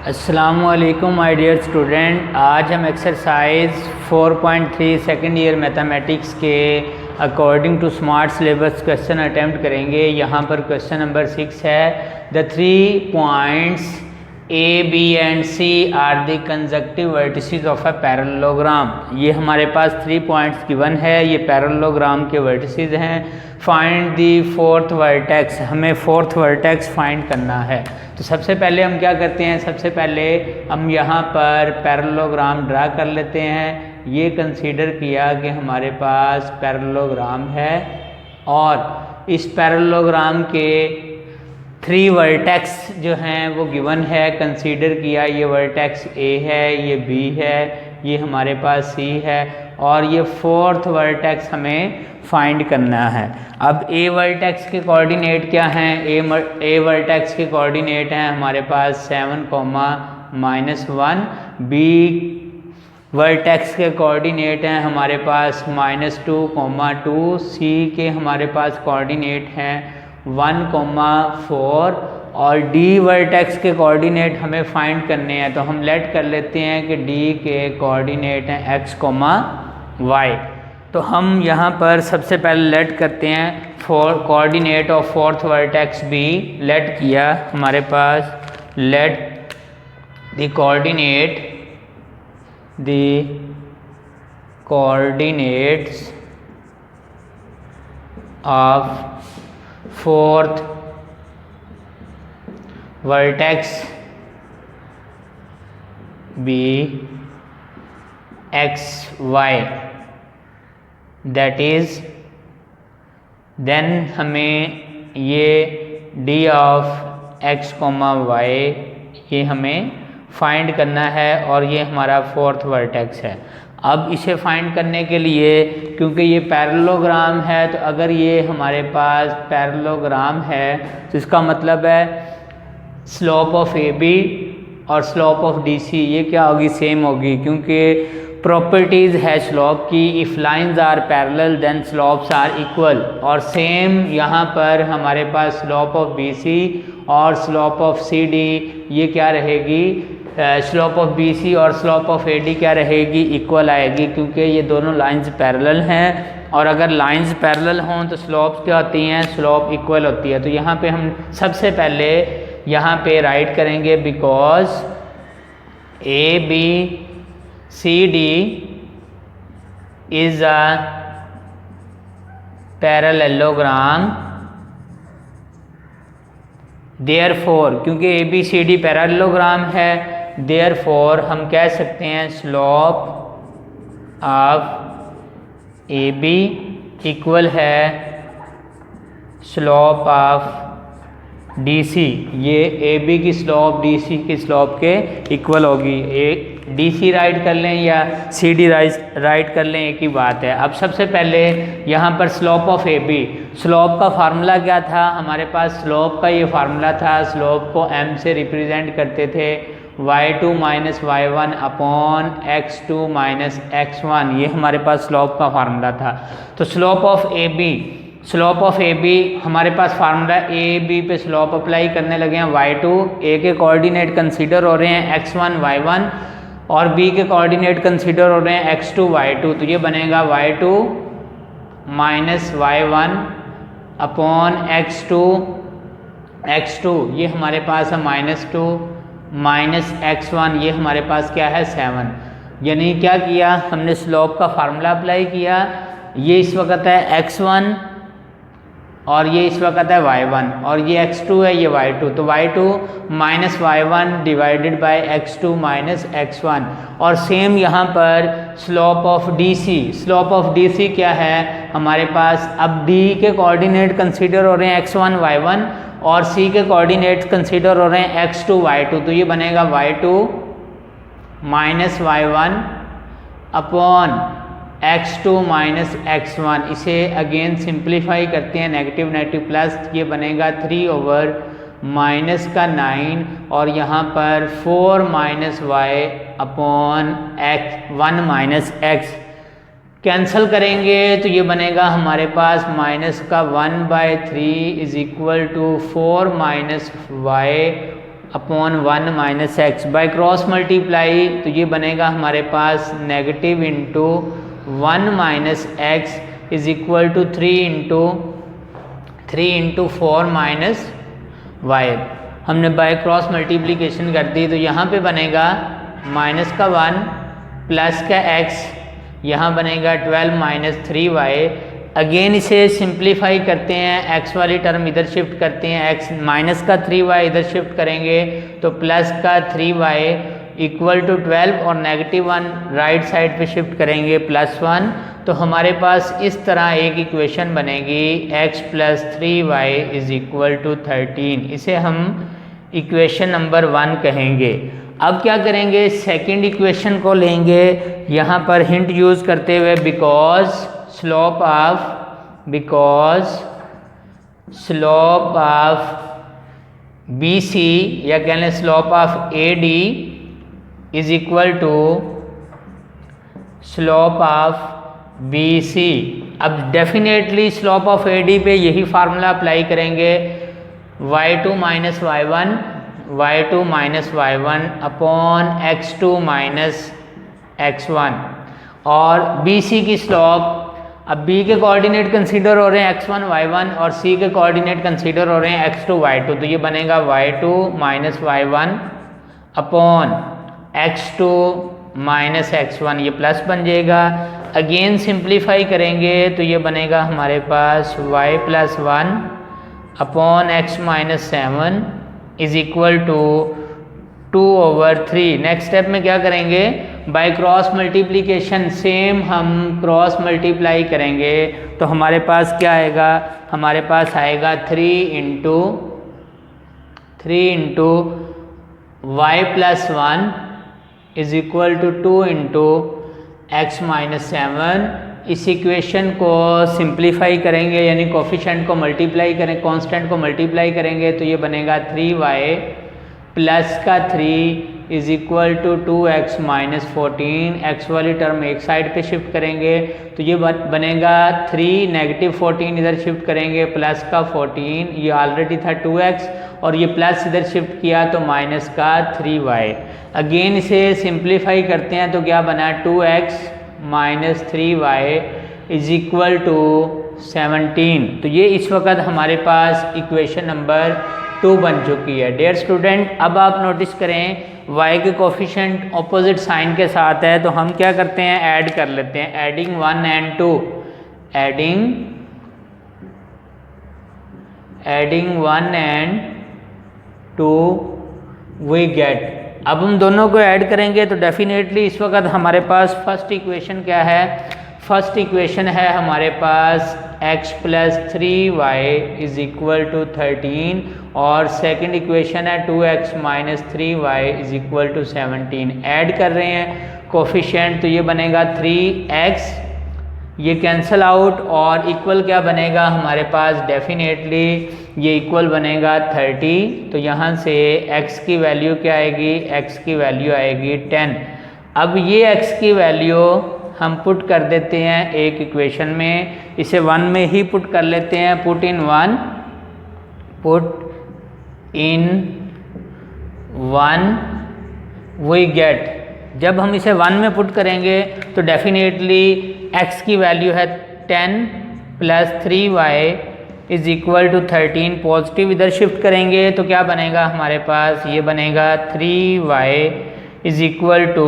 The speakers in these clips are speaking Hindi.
अस्सलामुअलैकुम माय डियर स्टूडेंट। आज हम एक्सरसाइज 4.3 सेकेंड ईयर मैथमेटिक्स के according to smart syllabus question attempt करेंगे। यहाँ पर क्वेश्चन नंबर 6 है, the 3 points A B and C are the conjunctive vertices of a parallelogram. ये हमारे पास 3 पॉइंट्स गिवन है, ये पैरेललोग्राम के वर्टिसेस हैं। फाइंड द फोर्थ वर्टेक्स, हमें फोर्थ वर्टेक्स फाइंड करना है। तो सबसे पहले हम क्या करते हैं, सबसे पहले हम यहाँ पर पैरेललोग्राम ड्रा कर लेते हैं। ये कंसीडर किया कि हमारे पास पैरेललोग्राम है और इस पैरेललोग्राम के 3 वर्टेक्स जो हैं वो गिवन है। कंसीडर किया ये वर्टेक्स ए है, ये बी है, ये हमारे पास सी है और ये फोर्थ वर्टेक्स हमें फाइंड करना है। अब ए वर्टेक्स के कोऑर्डिनेट क्या हैं? ए वर्टेक्स के कोऑर्डिनेट हैं हमारे पास 7, बी वर्टेक्स के कोऑर्डिनेट हैं हमारे पास -2, सी के हमारे पास कोऑर्डिनेट हैं 1, 4 और डी वर्टेक्स के कोऑर्डिनेट हमें फाइंड करने हैं। तो हम लेट कर लेते हैं कि डी के कोऑर्डिनेट हैं x, y। तो हम यहाँ पर सबसे पहले लेट करते हैं coordinate of fourth vertex B. Let किया हमारे पास let the coordinates of fourth vertex B x, y, that is then हमें ये d ऑफ x, y ये हमें फाइंड करना है और ये हमारा फोर्थ वर्टेक्स है। अब इसे फाइंड करने के लिए क्योंकि ये पैरेललोग्राम है, तो अगर ये हमारे पास पैरेललोग्राम है तो इसका मतलब है स्लोप ऑफ ए बी और स्लोप ऑफ डी सी ये क्या होगी, सेम होगी। क्योंकि प्रॉपर्टीज़ है स्लोप की, if lines are parallel then slopes are equal. और सेम यहाँ पर हमारे पास स्लोप ऑफ बी सी और स्लोप ऑफ सी डी ये क्या रहेगी, स्लोप ऑफ बी सी और स्लोप ऑफ ए डी क्या रहेगी, इक्वल आएगी। क्योंकि ये दोनों लाइंस पैरेलल हैं और अगर लाइंस पैरेलल हों तो स्लोप्स क्या होती हैं, स्लोप इक्वल होती है। तो यहाँ पे हम सबसे पहले यहाँ पे राइट करेंगे because A B C D is a parallelogram, therefore क्योंकि A B C D parallelogram है, देयरफॉर हम कह सकते हैं slope of A B equal है स्लोप ऑफ डी सी। ये ए बी की स्लोप डी सी की स्लोप के इक्वल होगी। एक डी सी राइट कर लें या सी डी राइट कर लें, एक ही बात है। अब सबसे पहले यहाँ पर slope of A B, slope का फार्मूला क्या था हमारे पास, स्लोप का ये फार्मूला था, स्लोप को m से रिप्रेजेंट करते थे y2 - y1 upon x2 - x1, ये हमारे पास स्लोप का फार्मूला था। तो स्लोप ऑफ ए बी हमारे पास फार्मूला ए बी पे स्लोप अप्लाई करने लगे हैं y2, ए के कोऑर्डिनेट कंसीडर हो रहे हैं x1 y1 और बी के कोऑर्डिनेट कंसीडर हो रहे हैं x2 y2। तो ये बनेगा y2 - y1 अपॉन x2 ये हमारे पास है -2 -x1 ये हमारे पास क्या है 7। यानी क्या किया हमने, स्लोप का फार्मूला अप्लाई किया। ये इस वक्त है x1 और ये इस वक्त है y1 और ये x2 है, ये y2। तो y2 - y1 divided by x2 - x1। और सेम यहाँ पर स्लोप ऑफ डी सी क्या है हमारे पास, अब d के कोऑर्डिनेट कंसीडर हो रहे हैं x1 y1 और c के कोऑर्डिनेट कंसीडर हो रहे हैं x2 y2। तो ये बनेगा y2 - y1 upon x2 - x1। इसे अगेन सिंप्लीफाई करते हैं, नेगेटिव प्लस, ये बनेगा 3/-9 और यहाँ पर 4 - y upon x1 - x cancel करेंगे तो ये बनेगा हमारे पास -1/3 is equal to 4 - y upon 1 minus x. By cross multiply तो ये बनेगा हमारे पास negative into 1 minus x is equal to 3 into 4 minus y. हमने बाय क्रॉस मल्टीप्लिकेशन कर दी तो यहाँ पे बनेगा माइनस का 1 प्लस का x, यहाँ बनेगा 12 माइनस 3y। अगेन इसे सिंप्लीफाई करते हैं, x वाली टर्म इधर शिफ्ट करते हैं, x माइनस का 3y इधर शिफ्ट करेंगे तो प्लस का 3y इक्वल टू 12 और नेगेटिव 1 राइट साइड पे शिफ्ट करेंगे +1। तो हमारे पास इस तरह एक इक्वेशन बनेगी x plus 3y is equal to 13। इसे हम इक्वेशन नंबर 1 कहेंगे। अब क्या करेंगे, सेकंड इक्वेशन को लेंगे, यहाँ पर हिंट यूज़ करते हुए बिकॉज स्लोप ऑफ BC या कह लें slope of AD is equal to slope of BC। अब डेफिनेटली स्लोप ऑफ AD पे यही फार्मूला अप्लाई करेंगे, y2 minus y1 upon x2 minus x1। और BC की स्लोप, अब B के कोऑर्डिनेट कंसीडर हो रहे हैं x1 y1 और C के कोऑर्डिनेट कंसीडर हो रहे हैं x2 y2, तो ये बनेगा y2 minus y1 upon x2 minus x1, ये प्लस बन जाएगा। अगेन सिंप्लीफाई करेंगे तो ये बनेगा हमारे पास y plus 1 upon x minus 7 is equal to 2/3। Next step में क्या करेंगे, बाय क्रॉस मल्टीप्लिकेशन सेम हम क्रॉस मल्टीप्लाई करेंगे तो हमारे पास क्या आएगा, हमारे पास आएगा 3 into y plus 1 is equal to 2 into x minus 7। इस इक्वेशन को सिंप्लीफाई करेंगे यानी कोफिशिएंट को मल्टीप्लाई करें, कांस्टेंट को मल्टीप्लाई करेंगे तो ये बनेगा 3y प्लस का 3 is equal to 2x minus 14। x वाली टर्म एक साइड पे शिफ्ट करेंगे तो ये बनेगा 3 नेगेटिव 14 इधर शिफ्ट करेंगे प्लस का 14, ये ऑलरेडी था 2x और ये प्लस इधर शिफ्ट किया तो माइनस का 3y। अगेन इसे सिंप्लीफाई करते हैं तो क्या बना 2x minus 3y is equal to 17। तो ये इस वक्त हमारे पास इक्वेशन नंबर 2 बन चुकी है। डियर स्टूडेंट, अब आप नोटिस करें y के कोफिशिएंट ऑपोजिट साइन के साथ है तो हम क्या करते हैं, ऐड कर लेते हैं, adding 1 and 2, adding 1 and 2 we get. अब हम दोनों को ऐड करेंगे तो डेफिनेटली इस वक्त हमारे पास फर्स्ट इक्वेशन क्या है, फर्स्ट इक्वेशन है हमारे पास x plus 3y is equal to 13 और सेकंड इक्वेशन है 2x minus 3y is equal to 17। Add कर रहे हैं कोफिशिएंट तो ये बनेगा 3x, ये कैंसल आउट और इक्वल क्या बनेगा हमारे पास, डेफिनेटली ये इक्वल बनेगा 30। तो यहाँ से x की वैल्यू क्या आएगी, x की वैल्यू आएगी 10। अब ये x की वैल्यू हम पुट कर देते हैं एक इक्वेशन में, इसे 1 में ही पुट कर लेते हैं, पुट इन 1 वी गेट। जब हम इसे 1 में पुट करेंगे तो डेफिनेटली x की वैल्यू है 10 plus 3y is equal to 13। Positive इधर शिफ्ट करेंगे तो क्या बनेगा हमारे पास, ये बनेगा 3y is equal to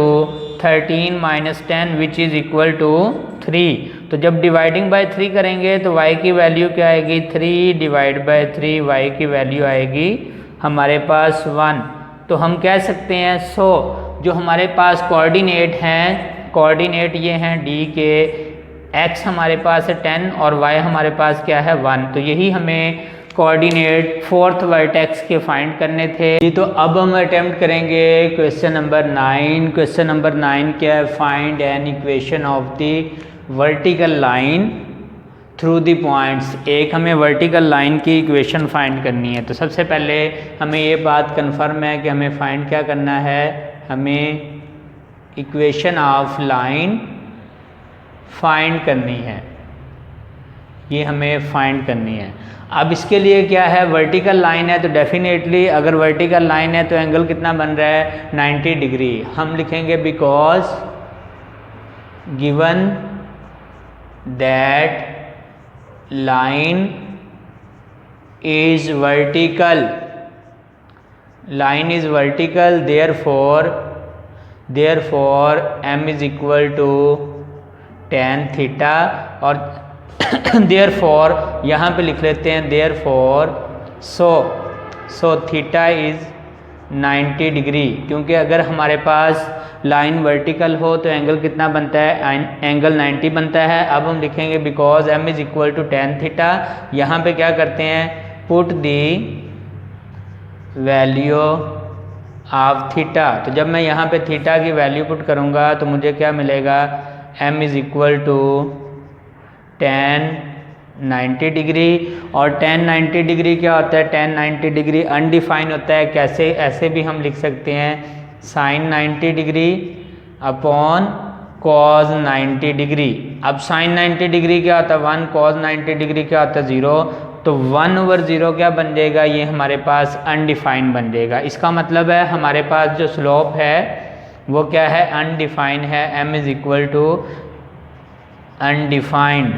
13 minus 10 which is equal to 3। तो जब डिवाइडिंग बाय 3 करेंगे तो y की वैल्यू क्या आएगी, 3 डिवाइड बाय 3 y की वैल्यू आएगी हमारे पास 1। तो हम कह सकते हैं जो हमारे पास कोऑर्डिनेट हैं, कोऑर्डिनेट ये हैं d के, x हमारे पास है 10 और y हमारे पास क्या है 1। तो यही हमें कोऑर्डिनेट फोर्थ वर्टेक्स के फाइंड करने थे जी। तो अब हम अटेम्प्ट करेंगे क्वेश्चन नंबर 9। क्वेश्चन नंबर 9 क्या है, find an equation of the vertical line through the points. एक हमें वर्टिकल लाइन की इक्वेशन फाइंड करनी है। तो सबसे पहले हमें ये बात कंफर्म है कि हमें फाइंड क्या करना है, हमें इक्वेशन ऑफ लाइन फाइंड करनी है। ये हमें फाइंड करनी है। अब इसके लिए क्या है, वर्टिकल लाइन है तो डेफिनेटली अगर वर्टिकल लाइन है तो एंगल कितना बन रहा है 90 डिग्री। हम लिखेंगे because given that line is vertical, line is vertical, therefore m is equal to tan theta और therefore यहाँ पे लिख लेते हैं therefore so theta is 90 degree, क्योंकि अगर हमारे पास लाइन वर्टिकल हो तो एंगल कितना बनता है, एंगल 90 बनता है। अब हम लिखेंगे because m is equal to tan theta. यहाँ पे क्या करते हैं, put the value of theta. तो जब मैं यहाँ पे थीटा की वैल्यू पुट करूँगा तो मुझे क्या मिलेगा, m is equal to tan 90 degree. और tan 90 डिग्री क्या होता है, tan 90 डिग्री अनडिफाइन होता है। कैसे, ऐसे भी हम लिख सकते हैं sin 90 degree upon cos 90 degree. अब sin 90 डिग्री क्या होता है 1, cos 90 डिग्री क्या होता है 0, तो 1/0 क्या बन जाएगा, ये हमारे पास अनडिफाइन बन जाएगा। इसका मतलब है हमारे पास जो स्लोप है वो क्या है, अनडिफाइन है। m is equal to undefined,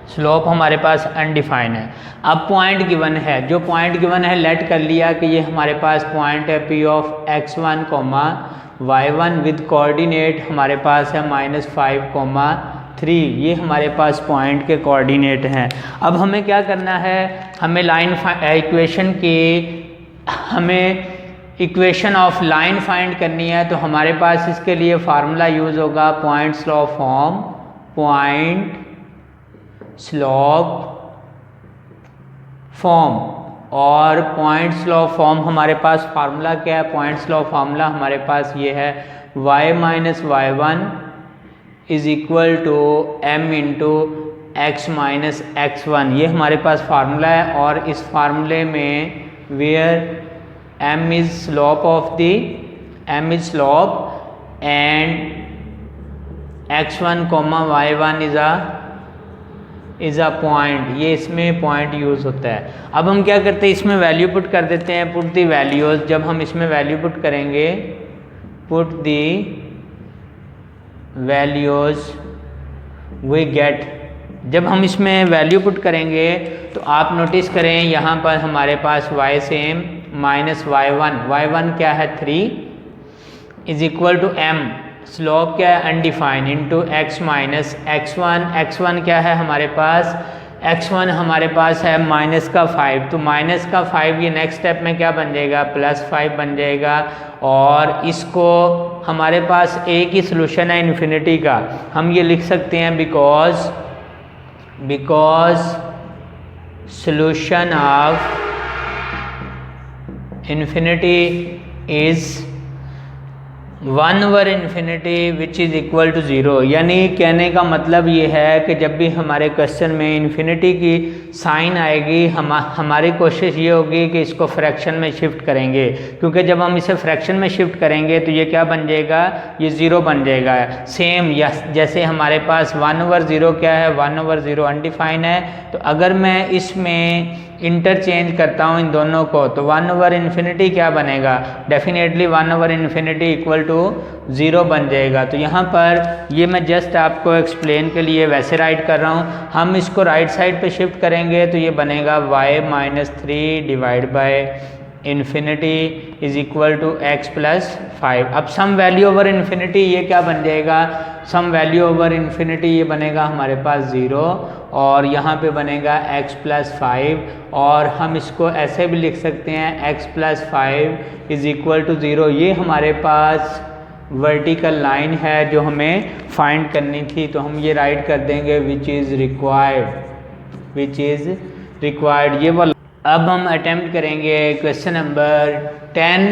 slope हमारे पास अनडिफाइन है। अब पॉइंट गिवन है, जो पॉइंट गिवन है लेट कर लिया कि ये हमारे पास पॉइंट है p of x1, y1 with coordinate हमारे पास है -5, 3। ये हमारे पास पॉइंट के कोऑर्डिनेट हैं। अब हमें क्या करना है, हमें लाइन इक्वेशन की, हमें इक्वेशन ऑफ लाइन फाइंड करनी है। तो हमारे पास इसके लिए फार्मूला यूज़ होगा point slope form, point slope form. और पॉइंट स्लोप फॉर्म हमारे पास फार्मूला क्या है, पॉइंट स्लोप फार्मूला हमारे पास ये है y minus y1 is equal to m into x minus x1। ये हमारे पास फार्मूला है। और इस फार्मूले में where m is slope of the, m is slope and x1 y1 is a point, ये इसमें पॉइंट यूज़ होता है। अब हम क्या करते हैं, इसमें वैल्यू पुट कर देते हैं, पुट दी वैल्यूज़। जब हम इसमें वैल्यू पुट करेंगे, put the values we get, जब हम इसमें वैल्यू पुट करेंगे तो आप नोटिस करें यहाँ पर हमारे पास y सेम माइनस y1 क्या है 3 is equal to m, slope क्या है undefined, into x minus x1 क्या है हमारे पास, x1 हमारे पास है -5, तो -5 ये नेक्स्ट स्टेप में क्या बन जाएगा, +5 बन जाएगा। और इसको हमारे पास एक ही सोल्यूशन है इन्फिनिटी का, हम ये लिख सकते हैं because solution of infinity is 1/∞ which is equal to 0। यानी कहने का मतलब ये है कि जब भी हमारे क्वेश्चन में इन्फिनिटी की साइन आएगी, हमारी कोशिश ये होगी कि इसको फ्रैक्शन में शिफ्ट करेंगे, क्योंकि जब हम इसे फ्रैक्शन में शिफ्ट करेंगे तो ये क्या बन जाएगा, ये 0 बन जाएगा। सेम जैसे हमारे पास 1/0 क्या है, 1/0 अनडिफाइन है। तो अगर मैं इसमें इंटरचेंज करता हूँ इन दोनों को तो 1/∞ क्या बनेगा, डेफिनेटली 1/∞ इक्वल टू 0 बन जाएगा। तो यहाँ पर ये मैं जस्ट आपको एक्सप्लेन के लिए वैसे राइट कर रहा हूँ। हम इसको राइट साइड पे शिफ्ट करेंगे तो ये बनेगा y-3 divide by infinity is equal to x + 5। अब सम वैल्यू ओवर इन्फिनिटी ये क्या बन जाएगा, सम वैल्यू ओवर इन्फिनिटी ये बनेगा हमारे पास 0 और यहाँ पे बनेगा x + 5। और हम इसको ऐसे भी लिख सकते हैं x + 5 इज इक्वल टू 0। ये हमारे पास वर्टिकल लाइन है जो हमें फाइंड करनी थी, तो हम ये राइट कर देंगे विच इज़ रिक्वायर्ड, ये वो। अब हम अटेम्प्ट करेंगे question number 10,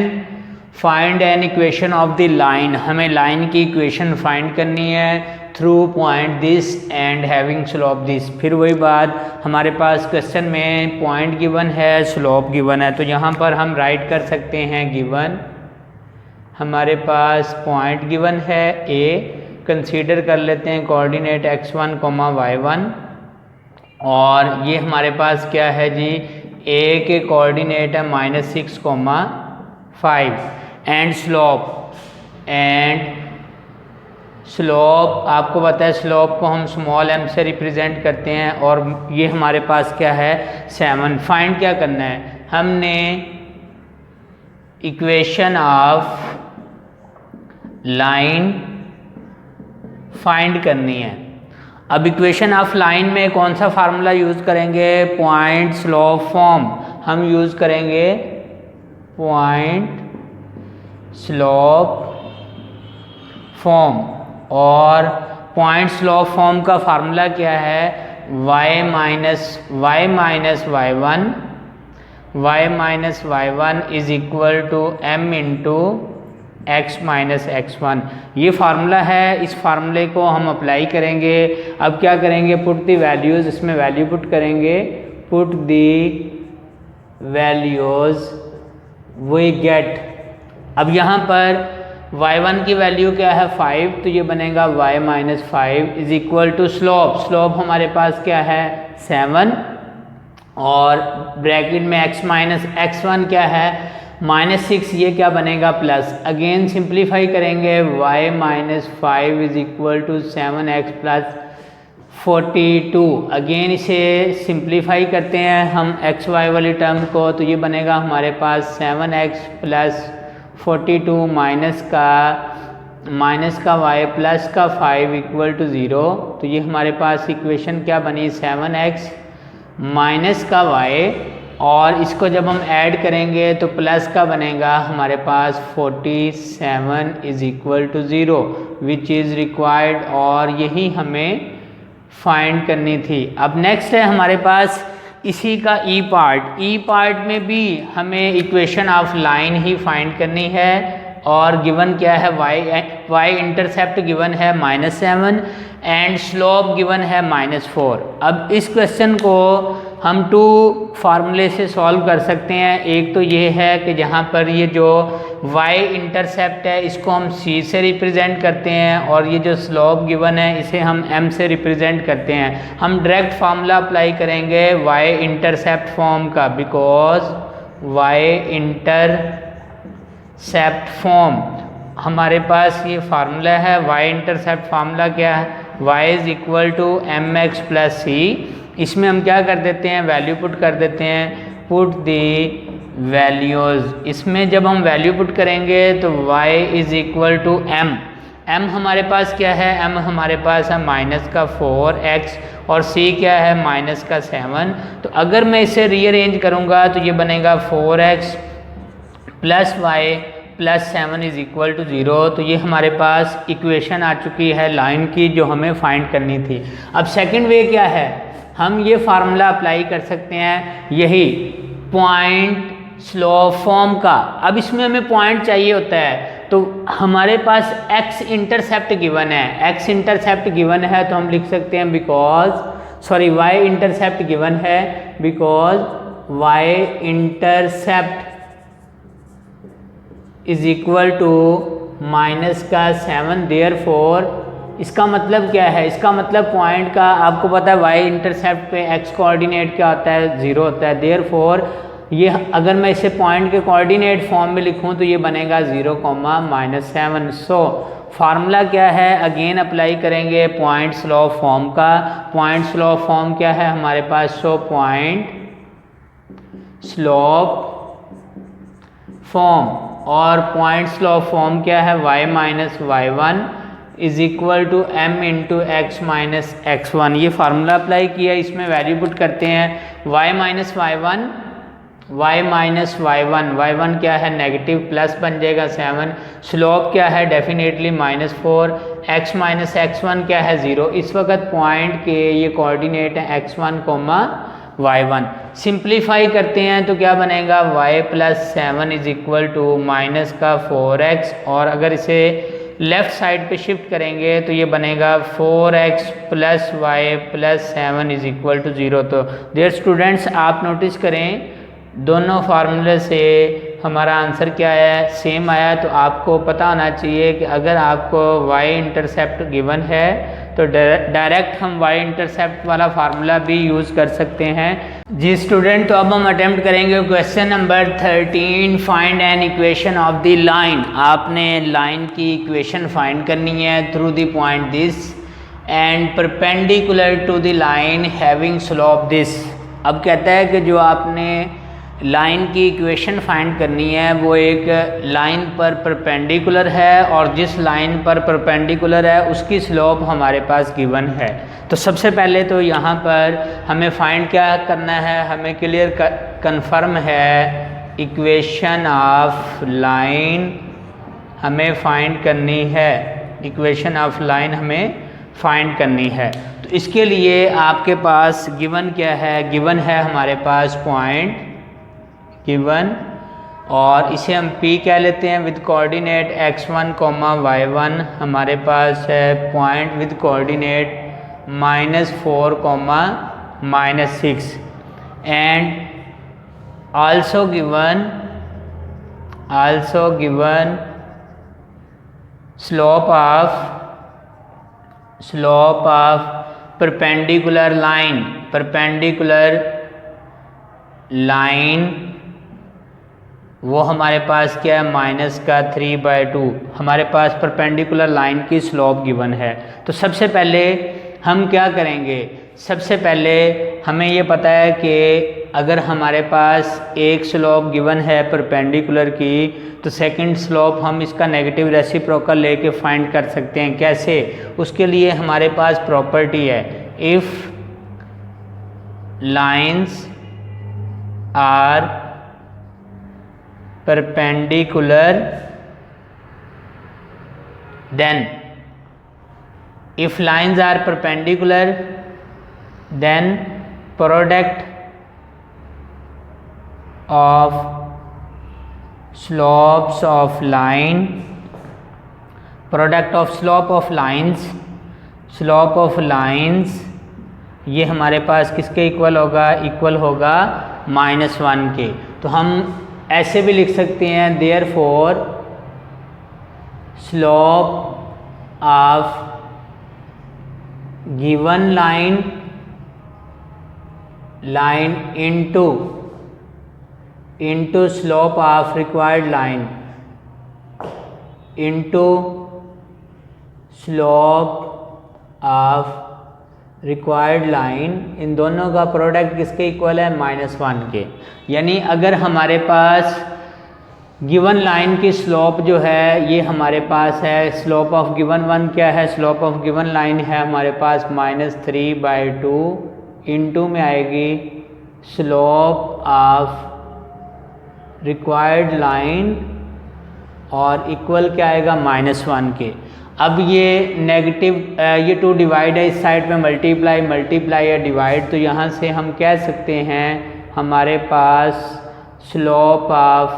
find an equation of the line. हमें लाइन की इक्वेशन फाइंड करनी है through point this and having slope this. फिर वही बात, हमारे पास क्वेश्चन में पॉइंट गिवन है, स्लोप गिवन है, तो यहाँ पर हम राइट कर सकते हैं गिवन, हमारे पास पॉइंट गिवन है A, कंसीडर कर लेते हैं कोऑर्डिनेट x1, y1 और ये हमारे पास क्या है जी, ए के कोऑर्डिनेट है -6,5 एंड स्लोप आपको पता है स्लोप को हम स्मॉल m से रिप्रेजेंट करते हैं और ये हमारे पास क्या है 7। फाइंड क्या करना है, हमने इक्वेशन ऑफ लाइन फाइंड करनी है। अब इक्वेशन ऑफ लाइन में कौन सा फार्मूला यूज़ करेंगे, पॉइंट स्लोप फॉर्म। हम यूज़ करेंगे पॉइंट स्लोप फॉर्म और पॉइंट स्लोप फॉर्म का फार्मूला क्या है, y minus y1 is equal to m into x minus x1। ये फार्मूला है, इस फार्मूले को हम अप्लाई करेंगे। अब क्या करेंगे, पुट दी वैल्यूज़, इसमें वैल्यू पुट करेंगे, put the values we get. अब यहाँ पर y1 की वैल्यू क्या है 5, तो ये बनेगा y minus 5 is equal to slope हमारे पास क्या है 7 और ब्रैकेट में x माइनस x1 क्या है -6, ये क्या बनेगा प्लस। अगेन सिंप्लीफाई करेंगे, y minus 5 is equal to 7x plus 42। Again इसे सिंप्लीफाई करते हैं हम x y वाली टर्म को, तो ये बनेगा हमारे पास 7x प्लस 42 माइनस का y प्लस का 5 इक्वल टू 0। तो ये हमारे पास इक्वेशन क्या बनी 7x माइनस का y और इसको जब हम ऐड करेंगे तो प्लस का बनेगा हमारे पास 47 is equal to 0 which is required और यही हमें फाइंड करनी थी। अब नेक्स्ट है हमारे पास इसी का ई पार्ट में भी हमें equation of line he find करनी है और गिवन क्या है y इंटरसेप्ट गिवन है -7 एंड स्लोप गिवन है -4। अब इस क्वेश्चन को हम 2 फार्मूले से सॉल्व कर सकते हैं। एक तो ये है कि जहाँ पर ये जो y इंटरसेप्ट है इसको हम c से रिप्रेजेंट करते हैं और ये जो स्लोप गिवन है इसे हम m से रिप्रेजेंट करते हैं। हम डायरेक्ट फार्मूला अप्लाई करेंगे y इंटरसेप्ट फॉर्म का, बिकॉज y इंटरसेप्ट फॉर्म हमारे पास ये फार्मूला है। y इंटरसेप्ट फार्मूला क्या है, y is equal to mx plus c। इसमें हम क्या कर देते हैं, वैल्यू पुट कर देते हैं, पुट दी वैल्यूज़। इसमें जब हम वैल्यू पुट करेंगे तो y is equal to m हमारे पास क्या है, m हमारे पास है -4x और c क्या है -7। तो अगर मैं इसे रीअरेंज करूँगा तो ये बनेगा 4x plus y plus 7 is equal to 0। तो ये हमारे पास इक्वेशन आ चुकी है लाइन की जो हमें फाइंड करनी थी। अब सेकंड वे क्या है, हम ये फार्मूला अप्लाई कर सकते हैं यही पॉइंट स्लोप फॉर्म का। अब इसमें हमें पॉइंट चाहिए होता है तो हमारे पास x इंटरसेप्ट गिवन है, x इंटरसेप्ट गिवन है तो हम लिख सकते हैं y इंटरसेप्ट गिवन है because y intercept is equal to -7। Therefore इसका मतलब क्या है, इसका मतलब पॉइंट का आपको पता है y इंटरसेप्ट पे x कोऑर्डिनेट क्या होता है 0 होता है। देयरफॉर ये अगर मैं इसे पॉइंट के कोऑर्डिनेट फॉर्म में लिखूं तो ये बनेगा 0, -7। सो फार्मूला क्या है, अगेन अप्लाई करेंगे पॉइंट स्लोप फॉर्म का। पॉइंट स्लोप फॉर्म क्या है हमारे पास, सो पॉइंट स्लोप फॉर्म और पॉइंट स्लोप फॉर्म क्या है y minus y1 is equal to m into x minus x1। ये फार्मूला अप्लाई किया, इसमें वैल्यू पुट करते हैं y माइनस y1 क्या है नेगेटिव, प्लस बन जाएगा 7। स्लोप क्या है डेफिनेटली -4, x माइनस x1 क्या है 0। इस वक्त पॉइंट के ये कोऑर्डिनेट है x1, y1। सिंप्लीफाई करते हैं तो क्या बनेगा y plus 7 is equal to -4x और अगर इसे लेफ़्ट साइड पे शिफ्ट करेंगे तो ये बनेगा 4x plus y plus 7 is equal to 0। तो डियर स्टूडेंट्स आप नोटिस करें दोनों फार्मूले से हमारा आंसर क्या है, सेम आया। तो आपको पता होना चाहिए कि अगर आपको y इंटरसेप्ट गिवन है तो डायरेक्ट हम y इंटरसेप्ट वाला फार्मूला भी यूज़ कर सकते हैं। जी स्टूडेंट, तो अब हम अटेम्प्ट करेंगे question number 13, find an equation of the line. आपने लाइन की इक्वेशन फाइंड करनी है through the point this and perpendicular to the line having slope this. अब कहता है कि जो आपने लाइन की इक्वेशन फाइंड करनी है वो एक लाइन पर परपेंडिकुलर है और जिस लाइन पर परपेंडिकुलर है उसकी स्लोप हमारे पास गिवन है। तो सबसे पहले तो यहाँ पर हमें फाइंड क्या करना है, हमें क्लियर कंफर्म है इक्वेशन ऑफ लाइन हमें फाइंड करनी है, इक्वेशन ऑफ लाइन हमें फाइंड करनी है। तो इसके लिए आपके पास गिवन क्या है, गिवन है हमारे पास पॉइंट गिवन और इसे हम P कह लेते हैं विद कोऑर्डिनेट x1, y1। हमारे पास है point with coordinate -4, -6 and also given slope of perpendicular line वो हमारे पास क्या है, -3/2 हमारे पास परपेंडिकुलर लाइन की स्लोप गिवन है। तो सबसे पहले हम क्या करेंगे, सबसे पहले हमें ये पता है कि अगर हमारे पास एक स्लोप गिवन है परपेंडिकुलर की तो सेकंड स्लोप हम इसका नेगेटिव रेसिप्रोकल लेके फाइंड कर सकते हैं। कैसे, उसके लिए हमारे पास प्रॉपर्टी है if lines are perpendicular then if lines are perpendicular then product of slopes of line, product of slope of lines ये हमारे पास किसके इक्वल होगा, इक्वल होगा -1 के। तो हम ऐसे भी लिख सकते हैं therefore slope of given line into slope of required line into slope of required line, इन दोनों का प्रोडक्ट किसके इक्वल है, -1 के। यानी अगर हमारे पास गिवन लाइन की स्लोप जो है ये हमारे पास है, स्लोप ऑफ गिवन वन क्या है, स्लोप ऑफ गिवन लाइन है हमारे पास -3/2 इनटू में आएगी स्लोप ऑफ रिक्वायर्ड लाइन और इक्वल क्या आएगा, -1 के। अब ये नेगेटिव ये 2 डिवाइड है, इस साइड में मल्टीप्लाई या डिवाइड, तो यहाँ से हम कह सकते हैं हमारे पास स्लोप ऑफ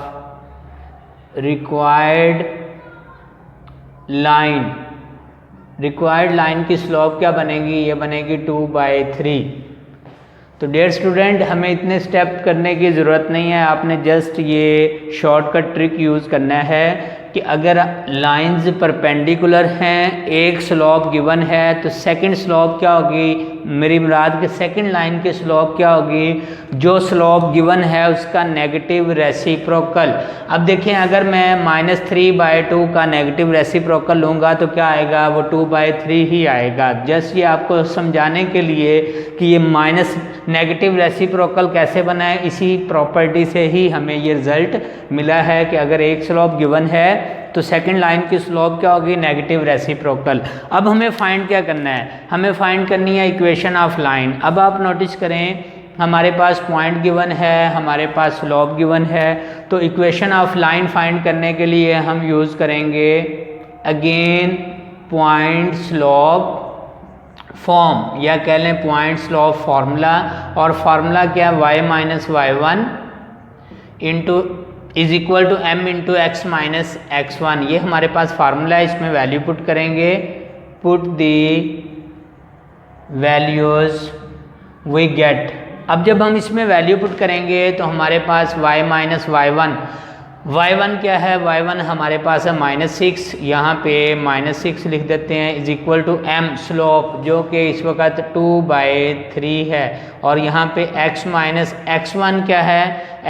रिक्वायर्ड लाइन की स्लोप क्या बनेगी, ये बनेगी 2/3। तो डियर स्टूडेंट, हमें इतने स्टेप करने की ज़रूरत नहीं है, आपने जस्ट ये शॉर्टकट ट्रिक यूज़ करना है कि अगर लाइंस परपेंडिकुलर हैं, एक स्लोप गिवन है तो सेकंड स्लोप क्या होगी, मेरी मुराद के सेकंड लाइन की स्लोप क्या होगी, जो स्लोप गिवन है उसका नेगेटिव रेसिप्रोकल। अब देखें अगर मैं -3/2 का नेगेटिव रेसिप्रोकल लूँगा तो क्या आएगा, वो 2/3 ही आएगा। जस्ट ये आपको समझाने के लिए कि ये माइनस नेगेटिव रेसिप्रोकल कैसे बना है, इसी प्रॉपर्टी से ही हमें ये रिजल्ट मिला है कि अगर एक स्लोप गिवन है तो सेकंड लाइन की स्लोप क्या होगी, नेगेटिव रेसिप्रोकल। अब हमें फाइंड क्या करना है, हमें फाइंड करनी है इक्वेशन ऑफ लाइन। अब आप नोटिस करें हमारे पास पॉइंट गिवन है, हमारे पास स्लोप गिवन है, तो इक्वेशन ऑफ लाइन फाइंड करने के लिए हम यूज़ करेंगे अगेन पॉइंट स्लोप फॉर्म या कह लें पॉइंट स्लोप फार्मूला। और फार्मूला क्या है, y-y1 into is equal to m into x minus x1, ये हमारे पास फार्मूला है, इसमें वैल्यू पुट करेंगे, put the values we get. अब जब हम इसमें वैल्यू पुट करेंगे तो हमारे पास y-y1 y1 क्या है, y1 हमारे पास है -6, यहाँ पे -6 लिख देते हैं, is equal to m slope जो कि इस वक्त 2/3 है, और यहाँ पे x माइनस x1 क्या है,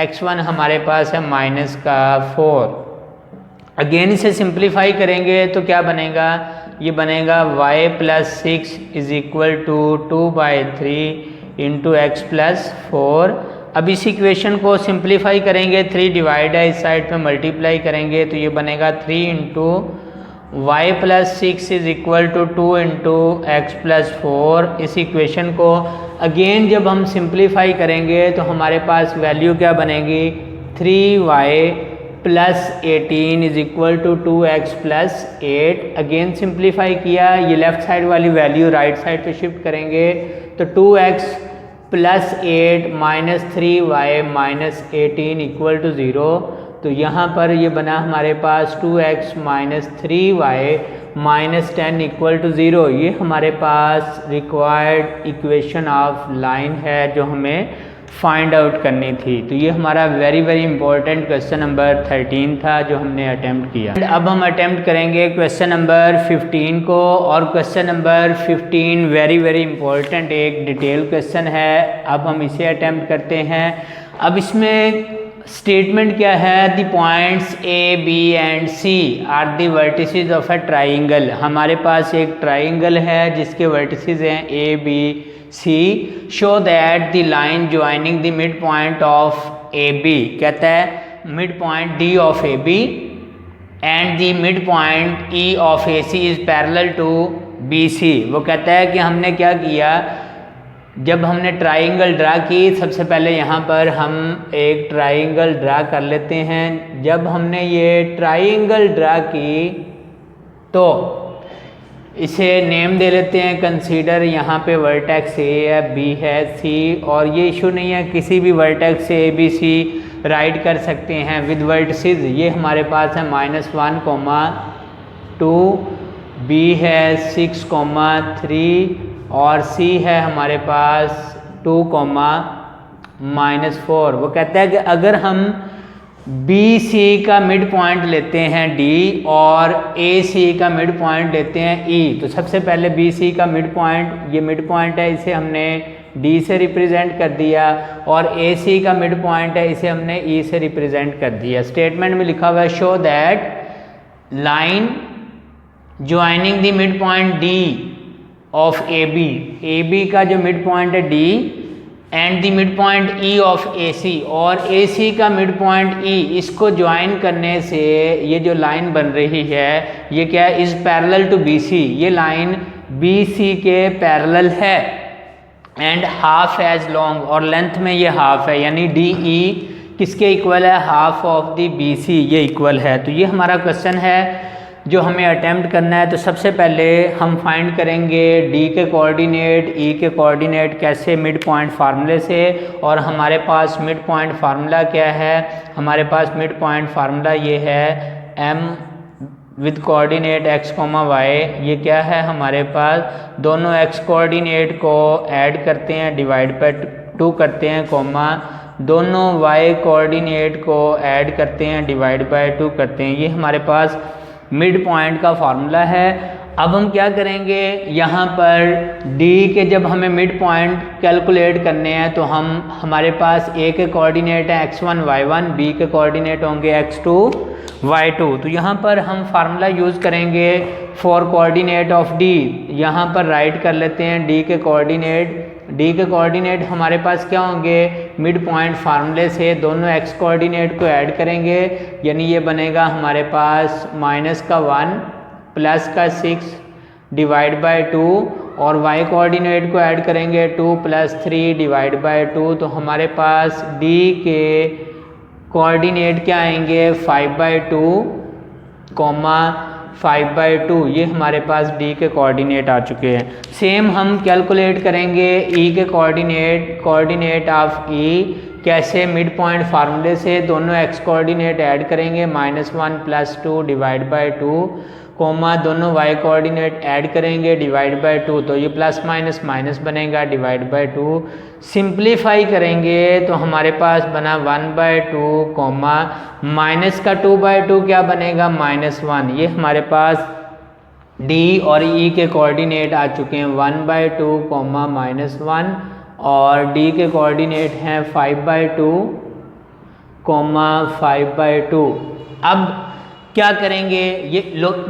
x1 हमारे पास है -4। अगेन इसे सिंप्लीफाई करेंगे तो क्या बनेगा, ये बनेगा y + 6 is equal to 2/3 into x + 4। अब इस इक्वेशन को सिंप्लीफाई करेंगे, 3 डिवाइड है, इस साइड पे मल्टीप्लाई करेंगे तो ये बनेगा 3 into y + 6 is equal to 2 into x + 4। इस इक्वेशन को अगेन जब हम सिंप्लीफाई करेंगे तो हमारे पास वैल्यू क्या बनेगी, 3y + 18 is equal to 2x + 8। Again simplify किया, ये लेफ्ट साइड वाली वैल्यू राइट साइड पे शिफ्ट करेंगे तो 2x + 8 - 3y - 18 इक्वल टू 0। तो यहाँ पर ये बना हमारे पास 2x - 3y - 10 इक्वल टू 0। ये हमारे पास रिक्वायर्ड इक्वेशन ऑफ लाइन है जो हमें फाइंड आउट करनी थी। तो ये हमारा वेरी इंपॉर्टेंट क्वेश्चन नंबर 13 था जो हमने अटेम्प्ट किया। अब हम अटेम्प्ट करेंगे क्वेश्चन नंबर 15 को, और क्वेश्चन नंबर 15 वेरी इंपॉर्टेंट एक डिटेल क्वेश्चन है। अब हम इसे अटेम्प्ट करते हैं। अब इसमें स्टेटमेंट क्या है, the points A, B and C are the vertices of a triangle. हमारे पास एक ट्राइंगल है जिसके वर्टिसेस हैं A, B, C। Show that the line joining the mid point of AB, कहता है mid point D of AB and the mid point E of AC is parallel to BC। वो कहता है कि हमने क्या किया, जब हमने ट्राइंगल ड्रा की, सबसे पहले यहाँ पर हम एक ट्राइंगल ड्रा कर लेते हैं। जब हमने ये ट्राइंगल ड्रा की तो इसे नेम दे लेते हैं कंसीडर। यहाँ पे वर्टेक्स A है, B है, C, और ये इशू नहीं है, किसी भी वर्टेक्स से A, B, C राइट कर सकते हैं विद वर्टिसेस। ये हमारे पास है -1, 2, B है 6, 3 और C है हमारे पास 2, -4। वो कहता है कि अगर हम BC का मिड पॉइंट लेते हैं D और AC का मिड पॉइंट लेते हैं E, तो सबसे पहले BC का मिड पॉइंट, ये मिड पॉइंट है, इसे हमने D से रिप्रेजेंट कर दिया, और AC का मिड पॉइंट है, इसे हमने E से रिप्रेजेंट कर दिया। स्टेटमेंट में लिखा हुआ है show that line joining the mid point D of AB का जो मिड पॉइंट है D and the mid point E of AC, और AC का मिड पॉइंट E, इसको ज्वाइन करने से ये जो लाइन बन रही है ये क्या है, इज पैरेलल टू BC। ये लाइन BC के पैरेलल है एंड हाफ एज लॉन्ग, और लेंथ में ये हाफ है, यानी DE किसके इक्वल है, हाफ ऑफ द BC, ये इक्वल है। तो ये हमारा क्वेश्चन है जो हमें अटेम्प्ट करना है। तो सबसे पहले हम फाइंड करेंगे D के कोऑर्डिनेट, E के कोऑर्डिनेट, कैसे, मिड पॉइंट फार्मूले से। और हमारे पास मिड पॉइंट फार्मूला क्या है, हमारे पास मिड पॉइंट फार्मूला ये है M with coordinate x, y। ये क्या है हमारे पास, दोनों x कोऑर्डिनेट को ऐड करते हैं, डिवाइड बाय 2 करते हैं, कॉमा, दोनों y कोऑर्डिनेट को ऐड करते हैं, डिवाइड बाय 2 करते हैं। ये हमारे पास मिड पॉइंट का फार्मूला है। अब हम क्या करेंगे, यहाँ पर D के जब हमें मिड पॉइंट कैलकुलेट करने हैं तो हमारे पास A के कोऑर्डिनेट है x1, y1, B के कोऑर्डिनेट होंगे x2, y2। तो यहाँ पर हम फार्मूला यूज़ करेंगे फॉर कोऑर्डिनेट ऑफ D। यहाँ पर राइट कर लेते हैं D के कोऑर्डिनेट हमारे पास क्या होंगे, मिड पॉइंट फार्मूले से दोनों x कोऑर्डिनेट को ऐड करेंगे, यानी ये बनेगा हमारे पास -1 + 6 डिवाइड बाय 2, और y कोऑर्डिनेट को ऐड करेंगे 2 + 3 डिवाइड बाय 2। तो हमारे पास D के कोऑर्डिनेट क्या आएंगे, 5/2, 5/2। ये हमारे पास D के कोऑर्डिनेट आ चुके हैं। सेम हम कैलकुलेट करेंगे E के कोऑर्डिनेट ऑफ E, कैसे, मिड पॉइंट फार्मूले से दोनों x कोऑर्डिनेट ऐड करेंगे, -1 + 2 डिवाइड बाय 2, कोमा दोनों y कोऑर्डिनेट ऐड करेंगे डिवाइड बाय 2, तो ये प्लस माइनस माइनस बनेगा डिवाइड बाय 2। सिंप्लीफाई करेंगे तो हमारे पास बना 1/2 कोमा माइनस का 2/2 क्या बनेगा -1। ये हमारे पास d और e के कोऑर्डिनेट आ चुके हैं 1/2 कोमा -1 और d के कोऑर्डिनेट हैं 5/2 कोमा 5/2। अब क्या करेंगे, ये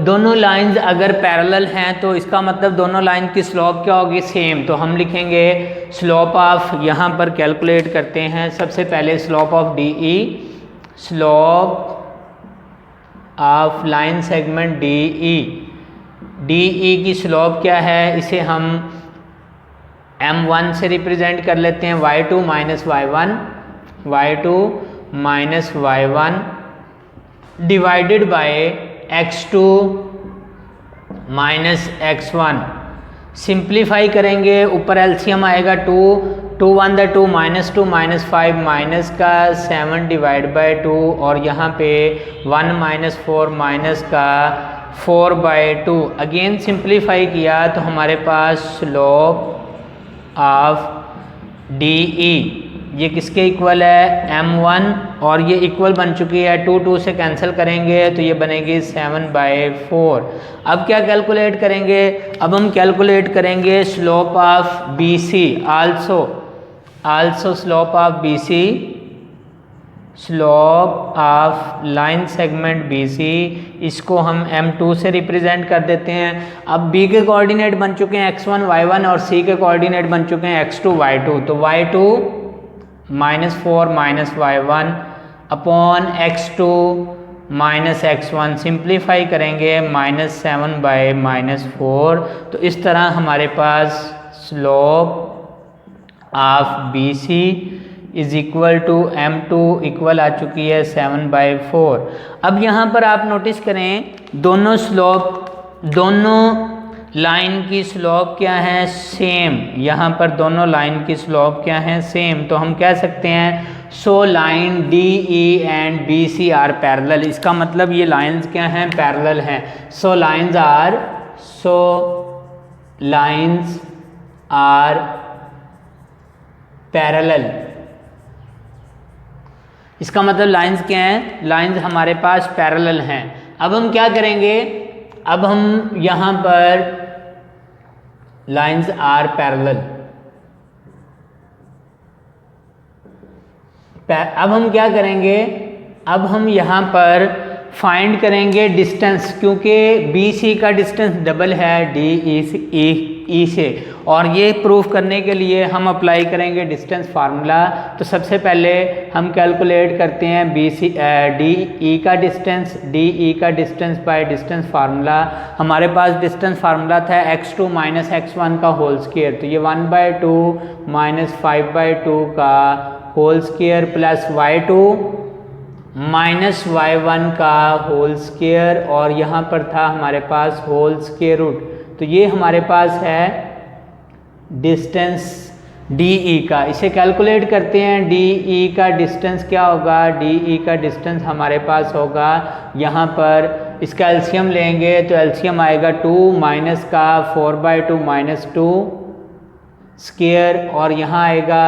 दोनों लाइंस अगर पैरेलल हैं तो इसका मतलब दोनों लाइन की स्लोप क्या होगी, सेम। तो हम लिखेंगे स्लोप ऑफ, यहाँ पर कैलकुलेट करते हैं सबसे पहले slope of D E, slope of line segment D E. D E की स्लोप क्या है, इसे हम m1 से रिप्रेजेंट कर लेते हैं, y2 minus y1, y2 minus y1 divided by x2 minus x1। Simplify करेंगे, ऊपर एलसीएम आएगा 2, 2 1 2 -2 -5 माइनस का 7 डिवाइड बाय 2 और यहाँ पे 1 -4 माइनस का 4/2। अगेन सिंप्लीफाई किया तो हमारे पास स्लोप ऑफ डी ई ये किसके इक्वल है, m1, और ये इक्वल बन चुकी है 2 2 से कैंसिल करेंगे तो ये बनेगी 7/4। अब क्या कैलकुलेट करेंगे, अब हम कैलकुलेट करेंगे slope of B C, also slope of B C, slope of line segment B C, इसको हम m2 से रिप्रेजेंट कर देते हैं। अब b के कोऑर्डिनेट बन चुके हैं x1 y1 और c के कोऑर्डिनेट बन चुके हैं x2 y2, तो y2 -4 minus y1 upon x2 minus x1। Simplify करेंगे -7 -4। तो इस तरह हमारे पास slope of B C is equal to m2 equal आ चुकी है 7/4। अब यहाँ पर आप नोटिस करें दोनों लाइन की स्लोप क्या है, सेम। यहाँ पर दोनों लाइन की स्लोप क्या है, सेम। तो हम कह सकते हैं so line D E and B C are parallel. इसका मतलब ये लाइंस क्या हैं, पैरेलल हैं। So lines are parallel. इसका मतलब लाइंस क्या हैं, लाइंस हमारे पास पैरेलल हैं। अब हम क्या करेंगे, अब हम यहाँ पर लाइंस आर पैरेलल, अब हम क्या करेंगे, अब हम यहाँ पर फाइंड करेंगे डिस्टेंस, क्योंकि बी सी का डिस्टेंस डबल है डी ई से, और ये प्रूफ करने के लिए हम अप्लाई करेंगे डिस्टेंस फार्मूला। तो सबसे पहले हम कैलकुलेट करते हैं डी ई का डिस्टेंस बाय डिस्टेंस फार्मूला। हमारे पास डिस्टेंस फार्मूला था x2 माइनस x1 का होल स्क्वायर, तो ये 1/2 माइनस 5/2 का whole square plus y2 minus y1 का होल स्क्वायर, और यहाँ पर था हमारे पास होल स्क्वायर रूट। तो ये हमारे पास है डिस्टेंस डी ई का। इसे कैलकुलेट करते हैं, डी ई का डिस्टेंस क्या होगा, डी ई का डिस्टेंस हमारे पास होगा, यहाँ पर इसका एलसीएम लेंगे तो एलसीएम आएगा 2 माइनस का 4/2 माइनस 2 स्क्वायर, और यहाँ आएगा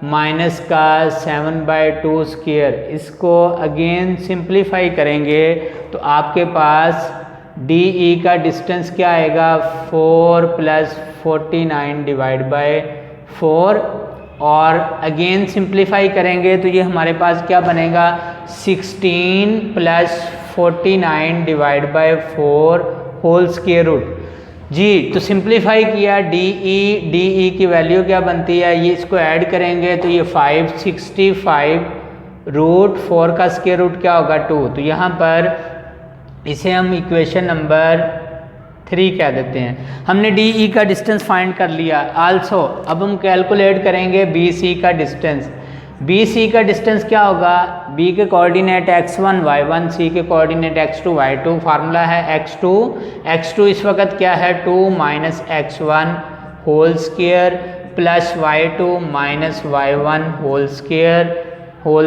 माइनस का 7/2 स्क्वायर। इसको अगेन सिंप्लीफाई करेंगे तो आपके पास डी ई का डिस्टेंस क्या आएगा, 4 + 49 डिवाइड बाय 4, और अगेन सिंप्लीफाई करेंगे तो ये हमारे पास क्या बनेगा, 16 + 49 divide by 4 whole square root. जी, तो सिंप्लीफाई किया, डी ई की वैल्यू क्या बनती है, ये इसको ऐड करेंगे तो ये 565 √4 का स्क्वायर रूट क्या होगा 2। तो यहाँ पर इसे हम इक्वेशन नंबर 3 कह देते हैं। हमने डी ई का डिस्टेंस फाइंड कर लिया। आल्सो अब हम कैलकुलेट करेंगे बी सी का डिस्टेंस। बी सी का डिस्टेंस क्या होगा, बी के कोऑर्डिनेट x1 y1, सी के कोऑर्डिनेट x2 y2। फार्मूला है x2 इस वक्त क्या है 2 minus x1 whole square plus y2 minus y1 whole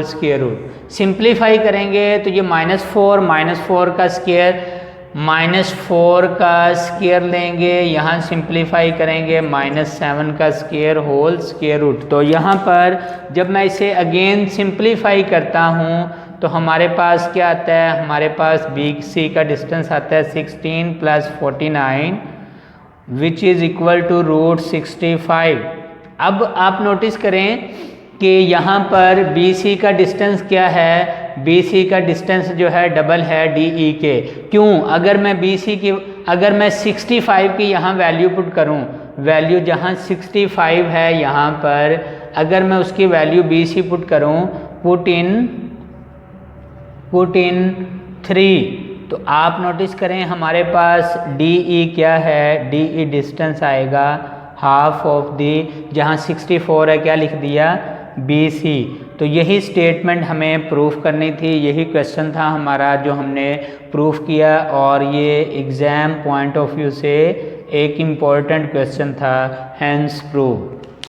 square root. Simplify करेंगे तो ये -4 का स्क्वायर -4 का स्क्वायर लेंगे, यहाँ सिंप्लीफाई करेंगे -7 का स्क्वायर होल स्क्वायर रूट। तो यहाँ पर जब मैं इसे अगेन सिंप्लीफाई करता हूँ तो हमारे पास क्या आता है, हमारे पास बी सी का डिस्टेंस आता है 16 + 49 विच इज़ इक्वल टू √65। अब आप नोटिस करें कि यहाँ पर बी सी का डिस्टेंस क्या है, बी सी का डिस्टेंस जो है डबल है डी ई के। क्यों? अगर मैं बी सी की, अगर मैं 65 की यहाँ वैल्यू पुट करूँ, वैल्यू जहाँ 65 है यहाँ पर अगर मैं उसकी वैल्यू बी सी पुट करूँ, पुट इन 3, तो आप नोटिस करें हमारे पास डी ई क्या है, डी ई डिस्टेंस आएगा हाफ ऑफ दी, जहाँ 64 है क्या लिख दिया, बी सी। तो यही स्टेटमेंट हमें प्रूफ करनी थी, यही क्वेश्चन था हमारा जो हमने प्रूफ किया, और ये एग्ज़ाम पॉइंट ऑफ व्यू से एक इम्पॉर्टेंट क्वेश्चन था, हैंस प्रूव।